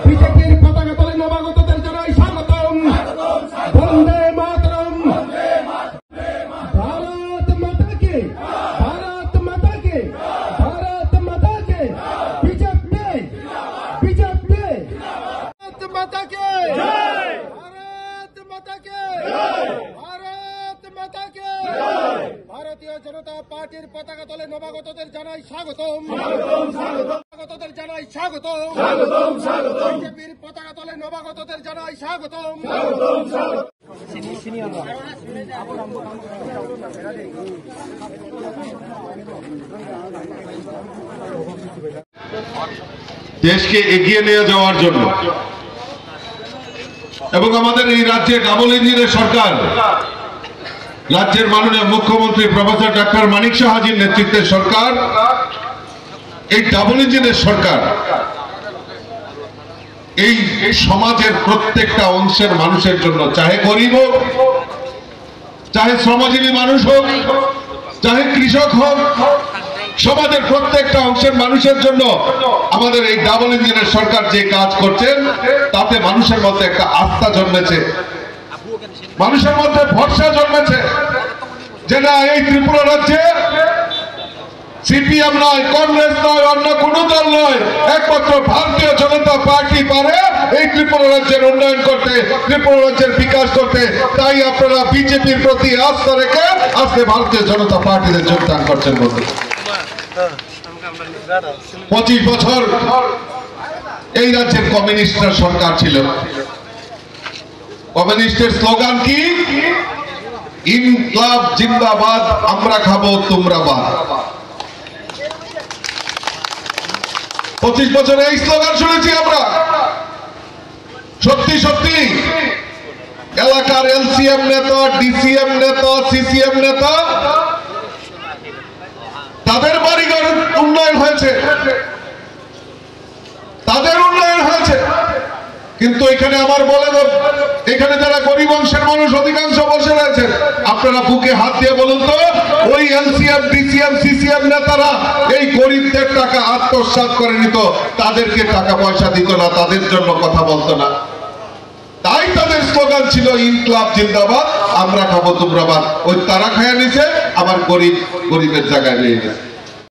বিজেপির পতাকা তলে নবাগতদের জানাই স্বাগতম। বন্দে মাতরম। ভারত মাতা কে, ভারত মাতা কে, ভারত মাতা কে, বিজেপি বিজেপি, ভারত মাতা কে, ভারত মাতা কে, ভারত মাতা কে। ভারতীয় জনতা পার্টির পতাকা তলে নবাগতদের জানাই স্বাগতম। নবাগতদের জানাই স্বাগতম। বিজেপির পতাকা তলে নবাগতদের জানাই স্বাগতম। দেশকে এগিয়ে নিয়ে যাওয়ার জন্য এবং আমাদের এই রাজ্যে ডাবল ইঞ্জিনের সরকার, রাজ্যের মাননীয় মুখ্যমন্ত্রী প্রফেসর ডক্টর মানিক সাহাজির নেতৃত্বের সরকার, এই ডাবল ইঞ্জিনের সরকার এই সমাজের প্রত্যেকটা অংশের মানুষের জন্য, চাহে গরিব হোক, চাহে শ্রমজীবী মানুষ হোক, চাহে কৃষক হোক, সমাজের প্রত্যেকটা অংশের মানুষের জন্য আমাদের এই ডাবল ইঞ্জিনের সরকার যে কাজ করছেন তাতে মানুষের মধ্যে একটা আস্থা জন্মেছে, মানুষের মধ্যে ভরসা জন্মেছে যে না, এই ত্রিপুরা রাজ্যে সিপিএম নয়, কংগ্রেস নয়, অন্য কোন দল নয়, একমাত্র ভারতীয় জনতা পার্টি পারে এই ত্রিপুরা রাজ্যের উন্নয়ন করতে, ত্রিপুরা রাজ্যের বিকাশ করতে। তাই আপনারা বিজেপির প্রতি আস্থা রেখে আজকে ভারতীয় জনতা পার্টিতে যোগদান করছেন। বলতে 25 বছর এই রাজ্যের কমিউনিস্টের সরকার ছিল। কমিউনিস্টের স্লোগান কি? ইনকলাব জিন্দাবাদ, আমরা খাবো তোমরা বাদ। 25 বছরে এই স্লোগান শুনেছি আমরা। সত্যি সত্যি এলাকার এলসিএম নেতা, ডিসিএম নেতা, সিসিএম নেতা, তাদের বাড়িঘর উন্নয়ন হয়েছে, তাদের উন্নয়ন হয়েছে, কিন্তু এখানে আমার বলে এখানে যারা গরিব অংশের মানুষ অধিকাংশ বসে রয়েছে, আপনারা বুকে হাত দিয়ে বলুন তো, ওই এলসিএম, ডিসিএম, সিসিএম নেতারা এই গরিবদের টাকা আত্মসাৎ করে নিত, তাদেরকে টাকা পয়সা দিত না, তাদের জন্য কথা বলতো না। তাই তাদের স্লোগান ছিল ইনকলাব জিন্দাবাদ, আমরা খাবো তোমরা বাদ। ওই তারা খায়া নিছে, আবার গরিবের জায়গায় রয়ে গেছে।